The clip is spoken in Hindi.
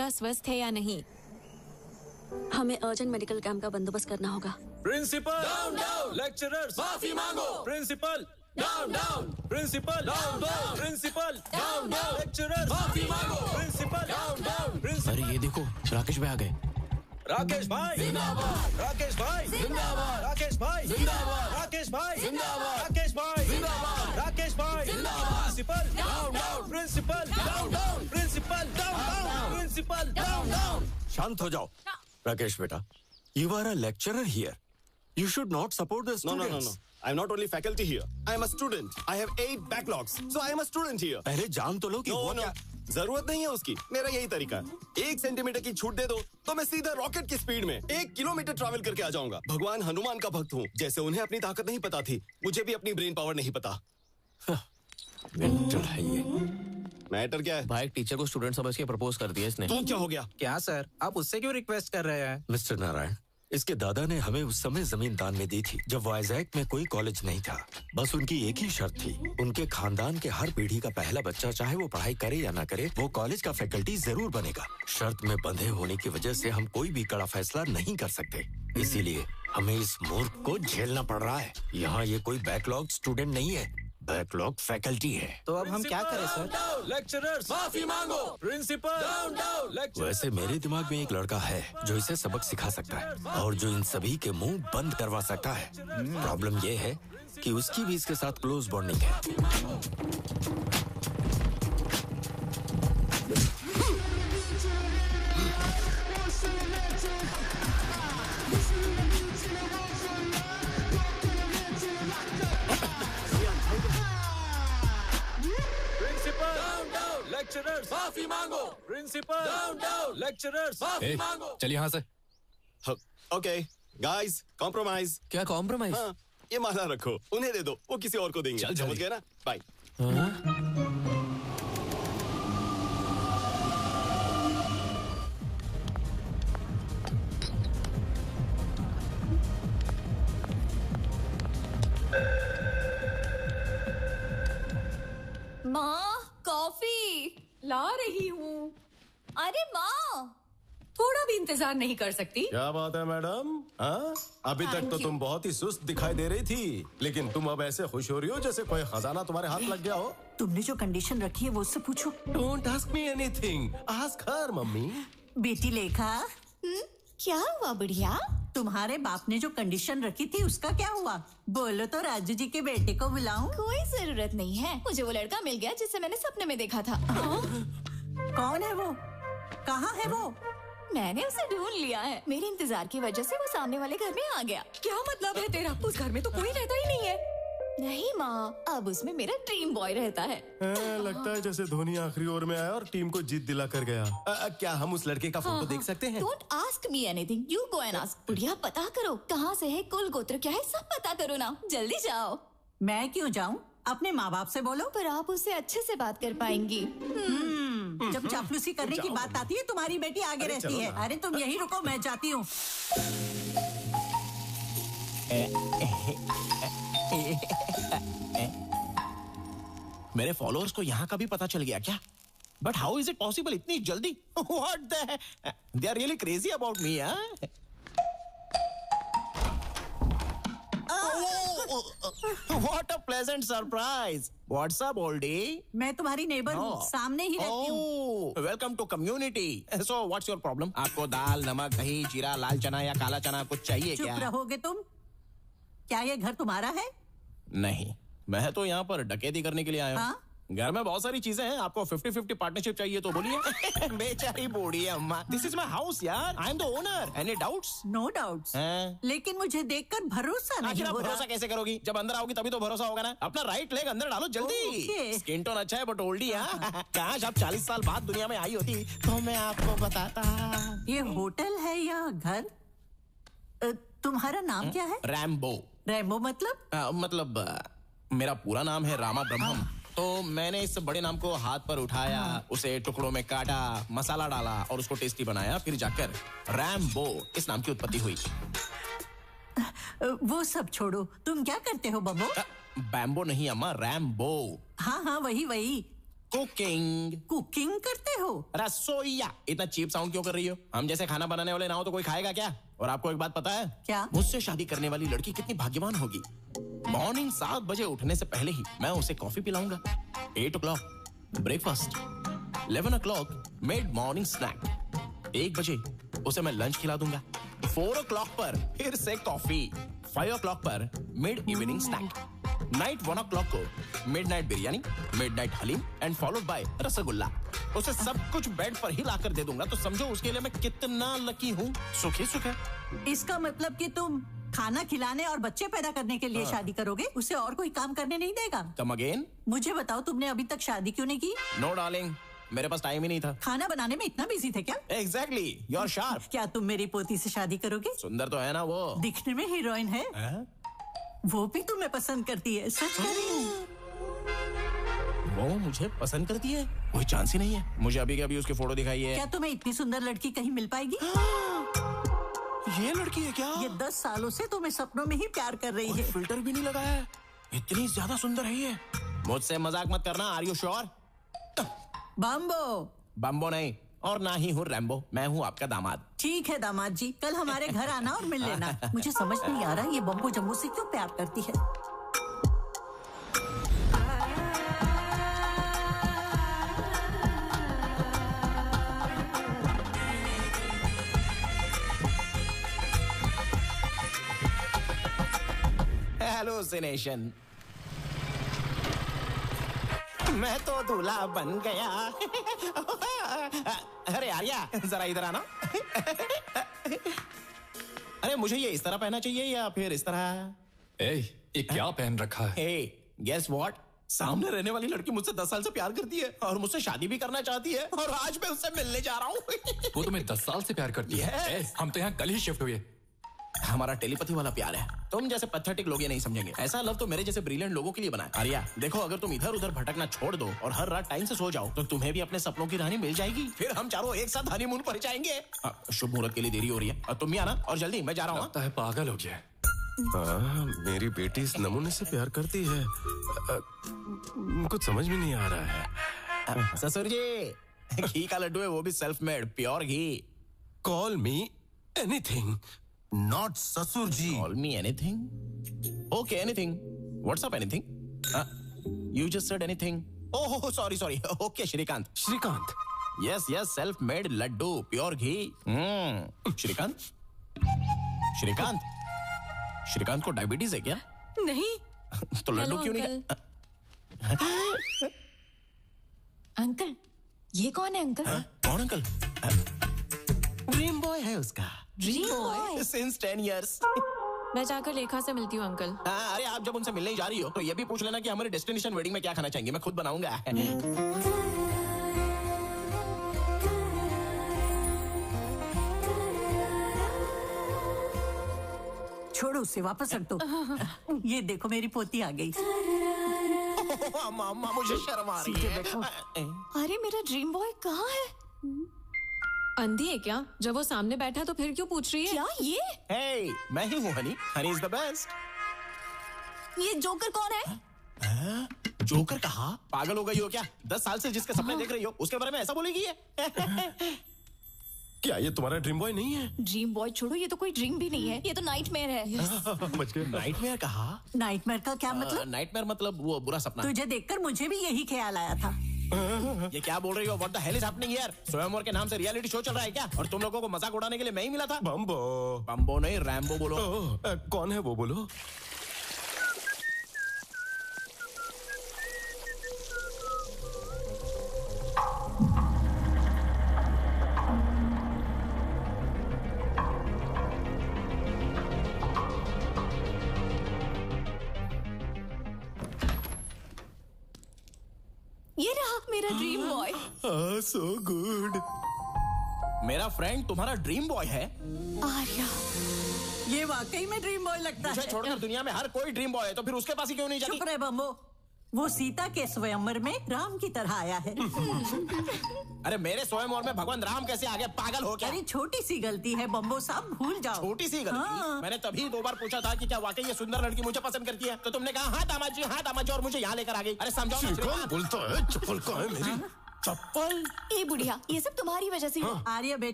बच्चा स्वस्थ है या नहीं। हमें अर्जेंट मेडिकल कैंप का बंदोबस्त करना होगा। प्रिंसिपल डाउन डाउन, लेक्चरर्स माफी मांगो। Principal down down, principal down down, principal down down, lecturers माफी मांगो। Principal down down, principal. अरे ये देखो, राकेश भाई आ गए। राकेश भाई जिंदाबाद, राकेश भाई जिंदाबाद, राकेश भाई जिंदाबाद, राकेश भाई जिंदाबाद, राकेश भाई जिंदाबाद, राकेश भाई जिंदाबाद। Principal down down, principal down down, principal down down, principal down down. शांत हो जाओ। राकेश बेटा, you are a lecturer here. You should not support the students. No. I'm not only faculty here. I am a student. I have 8 backlogs. So I am a student here. पहले जान तो लो कि वो क्या। जरूरत नहीं है उसकी। मेरा यही तरीका है। 1 सेंटीमीटर की छूट दे दो तो मैं सीधा रॉकेट की स्पीड में 1 किलोमीटर ट्रैवल करके आ जाऊंगा। भगवान हनुमान का भक्त हूँ। जैसे उन्हें अपनी ताकत नहीं पता थी, मुझे भी अपनी ब्रेन पावर नहीं पता। मेंटल है ये। मैटर क्या है? भाई एक टीचर को स्टूडेंट समझ के प्रपोज कर दिया इसने। तो क्या हो गया? क्या सर, आप उससे क्यों रिक्वेस्ट कर रहे हैं? मिस्टर नारायण, इसके दादा ने हमें उस समय जमीन दान में दी थी जब वाइजैक में कोई कॉलेज नहीं था। बस उनकी एक ही शर्त थी, उनके खानदान के हर पीढ़ी का पहला बच्चा, चाहे वो पढ़ाई करे या ना करे, वो कॉलेज का फैकल्टी जरूर बनेगा। शर्त में बंधे होने की वजह से हम कोई भी कड़ा फैसला नहीं कर सकते, इसीलिए हमें इस मूर्ख को झेलना पड़ रहा है। यहाँ ये कोई बैकलॉग स्टूडेंट नहीं है, बैकलॉग फैकल्टी है। तो अब हम क्या करें सर? लेक्चरर्स माफी मांगो। Principal down down, lecturers. वैसे मेरे दिमाग में एक लड़का है जो इसे सबक सिखा सकता है और जो इन सभी के मुंह बंद करवा सकता है। प्रॉब्लम ये है कि उसकी भी इसके साथ क्लोज बॉन्डिंग है। लेक्चरर्स माफी मांगो। प्रिंसिपल डाउन डाउन, लेक्चरर्स माफी मांगो। चल यहाँ से। Okay guys, compromise. क्या कॉम्प्रोमाइज? हाँ, ये माला रखो, उन्हें दे दो, वो किसी और को देंगे। चल समझ गए ना? बाय। माँ, कॉफी ला रही हूँ। अरे माँ, थोड़ा भी इंतजार नहीं कर सकती? क्या बात है मैडम? हाँ, अभी तक तो तुम बहुत ही सुस्त दिखाई दे रही थी, लेकिन तुम अब ऐसे खुश हो रही हो जैसे कोई खजाना तुम्हारे हाथ लग गया हो। तुमने जो कंडीशन रखी है वो उससे पूछो। Don't ask me anything, ask her mummy. बेटी लेखा, क्या हुआ बुढ़िया? तुम्हारे बाप ने जो कंडीशन रखी थी उसका क्या हुआ? बोलो तो राजू जी के बेटे को बुलाऊं? कोई जरूरत नहीं है, मुझे वो लड़का मिल गया जिसे मैंने सपने में देखा था। कौन है वो? कहाँ है वो? मैंने उसे ढूंढ लिया है। मेरे इंतजार की वजह से वो सामने वाले घर में आ गया। क्या मतलब है तेरा? उस घर में तो कोई रहता ही नहीं है। नहीं माँ, अब उसमें मेरा ड्रीम बॉय रहता है। लगता है जैसे धोनी आखिरी ओवर में आया और टीम को जीत दिला कर गया। क्या हम उस लड़के का फोटो देख सकते हैं? Don't ask me anything, you go and ask. बुढ़िया, पता करो कहाँ से है, कुल गोत्र क्या है, सब पता करो ना, जल्दी जाओ। मैं क्यों जाऊँ? अपने माँ बाप से बोलो। पर आप उससे अच्छे से बात कर पाएंगी। जब चापलूसी करने की बात आती है तुम्हारी बेटी आगे रहती है। अरे तुम यही रुको, मैं जाती हूँ। मेरे फॉलोअर्स को यहाँ का भी पता चल गया क्या? But how is it possible इतनी जल्दी? What the, they are really crazy about me. What a pleasant surprise. What's up, oldie? मैं तुम्हारी नेबर हूँ, सामने ही रहती हूँ। Welcome to community. So what's your problem? आपको दाल, नमक, दही, जीरा, लाल चना या काला चना कुछ चाहिए क्या? चुप रहोगे तुम? क्या ये घर तुम्हारा है? नहीं, मैं तो यहाँ पर डकैती करने के लिए आया हूँ। हाँ? घर में बहुत सारी चीजें हैं, आपको 50-50 पार्टनरशिप चाहिए तो बोलिए। बेचारी बूढ़ी अम्मा। दिस इज माय हाउस यार, I am the owner. Any doubts? No doubts. लेकिन मुझे देखकर भरोसा नहीं हो रहा। भरोसा कैसे करोगी? जब अंदर आओगी तभी तो भरोसा होगा ना। अपना राइट लेग अंदर डालो जल्दी। स्किन टोन अच्छा है बट ओल्डी। काश आप 40 साल बाद दुनिया में आई होती तो मैं आपको बताता। ये होटल है या घर? तुम्हारा नाम क्या है? रैम्बो। रैम्बो मतलब? मतलब मेरा पूरा नाम है रामा ब्रह्मम। तो मैंने इस बड़े नाम को हाथ पर उठाया, उसे टुकड़ों में काटा, मसाला डाला और उसको टेस्टी बनाया, फिर जाकर रैम्बो इस नाम की उत्पत्ति हुई। वो सब छोड़ो, तुम क्या करते हो बब्बो? बैम्बो नहीं अम्मा, रैम्बो। हाँ हाँ, वही वही। कुकिंग। कुकिंग करते हो? रसोईया। इतना चीप साउंड क्यों कर रही हो? हम जैसे खाना बनाने वाले ना हो तो कोई खाएगा क्या? और आपको एक बात पता है? क्या? मुझसे शादी करने वाली लड़की कितनी भाग्यवान होगी। मॉर्निंग 7 बजे उठने से पहले ही मैं उसे कॉफी पिलाऊंगा। 8 o'clock breakfast, 11 o'clock mid morning snack, 1 बजे उसे मैं लंच खिला दूंगा, 4 o'clock पर फिर से कॉफी, 5 o'clock पर mid evening snack, night 1 o'clock को midnight biryani, midnight haleem and followed by rasgulla. उसे सब कुछ बेड पर ही लाकर दे दूंगा, तो समझो उसके लिए मैं कितना लकी हूँ। सुख ही सुख है। इसका मतलब कि तुम खाना खिलाने और बच्चे पैदा करने के लिए शादी करोगे, उसे और कोई काम करने नहीं देगा? Come again? मुझे बताओ, तुमने अभी तक शादी क्यों नहीं की? नो डार्लिंग, मेरे पास टाइम ही नहीं था। खाना बनाने में इतना बिजी थे क्या? Exactly, you are sharp. क्या तुम मेरी पोती से शादी करोगे? सुंदर तो है ना वो? दिखने में हीरोइन है। वो भी तुम्हें पसंद करती है, सच कह रही हूँ। वो मुझे पसंद करती है? कोई चांस ही नहीं है। मुझे अभी के अभी उसकी फोटो दिखाई है। क्या तुम्हें इतनी सुंदर लड़की कहीं मिल पाएगी? ये लड़की है क्या? ये 10 सालों से तुम्हें सपनों में ही प्यार कर रही है। फिल्टर भी नहीं लगाया है। इतनी ज्यादा सुंदर है ये। मुझसे मजाक मत करना। Are you sure? बम्बो। बम्बो नहीं, और ना ही हूँ रैम्बो। मैं हूँ आपका दामाद। ठीक है दामाद जी, कल हमारे घर आना और मिल लेना। मुझे समझ नहीं आ रहा ये बम्बो जम्बो से क्यों प्यार करती है। हेलुसिनेशन। मैं तो दूल्हा बन गया। अरे आर्या, जरा इधर आना। अरे मुझे ये इस तरह पहनना चाहिए या फिर इस तरह? ये क्या पहन रखा है? Guess what? सामने रहने वाली लड़की मुझसे 10 साल से प्यार करती है और मुझसे शादी भी करना चाहती है, और आज मैं उससे मिलने जा रहा हूँ। वो तुम्हें 10 साल से प्यार करती है? हम तो यहाँ कल ही शिफ्ट हुए। हमारा टेलीपैथी वाला प्यार है। तुम जैसे पैथेटिक लोग ये नहीं समझेंगे। ऐसा लव तो मेरे जैसे ब्रिलियंट लोगों के लिए बना है। आर्या देखो, अगर तुम इधर उधर भटकना छोड़ दो और हर रात टाइम से सो जाओ, तो तुम्हें भी अपने सपनों की रानी मिल जाएगी। फिर हम चारों एक साथ हनीमून पर जाएंगे। शुभ मुहूर्त के लिए देरी हो रही है, और तुम भी आना, और जल्दी, मैं जा रहा हूँ। लगता है पागल हो गया। मेरी बेटी इस नमूने से प्यार करती है। कुछ समझ में नहीं आ रहा है। ससुर जी, घी का लड्डू है, वो भी self made, pure ghee. Call me anything, not ससुर जी। Call me anything? Okay, anything. What's up, anything? You just said anything. Oh, sorry. Okay, Shrikant. Shrikant? Yes, self-made laddu, pure ghee. Shrikant? Shrikant को डायबिटीज है क्या? नहीं। तो लड्डू क्यों नहीं? अंकल, ये कौन है अंकल? कौन अंकल? ड्रीम बॉय है उसका। Dream boy? Since 10 years. मैं जाकर लेखा से मिलती हूँ अंकल। अरे आप जब उनसे मिलने जा रही हो तो ये भी पूछ लेना कि हमारे डेस्टिनेशन वेडिंग में क्या खाना चाहेंगे, मैं खुद बनाऊंगा। छोड़ो उसे, वापस रख दो। ये देखो, मेरी पोती आ गई। मामा, मुझे शर्म आ रही है। अरे मेरा ड्रीम बॉय कहाँ है? अंधी है क्या? जब वो सामने बैठा तो फिर क्यों पूछ रही है? क्या ये? Hey, मैं ही हूँ Honey. Honey is the best. ये जोकर कौन है? जोकर कहा? पागल हो गई हो क्या? 10 साल से जिसके सपने देख रही हो उसके बारे में ऐसा बोलेगी ये? क्या ये तुम्हारा ड्रीम बॉय नहीं है? ड्रीम बॉय छोड़ो, ये तो कोई ड्रीम भी नहीं है, ये तो नाइटमेयर है। बच गए। नाइटमेयर कहा? नाइटमेयर का क्या मतलब? नाइटमेयर मतलब वो बुरा सपना। तुझे देखकर मुझे भी यही ख्याल आया था। ये क्या बोल रही हो? What the hell is happening here? स्वयंवर के नाम से रियलिटी शो चल रहा है क्या? और तुम लोगों को मजाक उड़ाने के लिए मैं ही मिला था? बम्बो नहीं, रैम्बो बोलो। कौन है वो, बोलो। ये रहा मेरा ड्रीम बॉय। So good. मेरा फ्रेंड तुम्हारा ड्रीम बॉय है? आर्या, ये वाकई में ड्रीम बॉय लगता है। मुझे छोड़कर दुनिया में हर कोई ड्रीम बॉय है, तो फिर उसके पास ही क्यों नहीं जाती? चुप रहे बम्बो। वो सीता के स्वयंवर में राम की तरह आया है। अरे मेरे स्वयंवर में भगवान राम कैसे आ गए? पागल हो क्या? अरे छोटी सी गलती है बम्बो साहब, भूल जाओ। छोटी सी गलती? हाँ। मैंने तभी 2 बार पूछा था कि क्या वाकई ये सुंदर लड़की मुझे पसंद करती है, तो तुमने कहा हाँ दामाद जी, और मुझे यहाँ लेकर आ गई। अरे समझाओ ना श्रीकांत। बोलता है चप्पल का है मेरी चप्पल। ए बुढ़िया, ये सब तुम्हारी वजह से हुआ। आर्य बेटा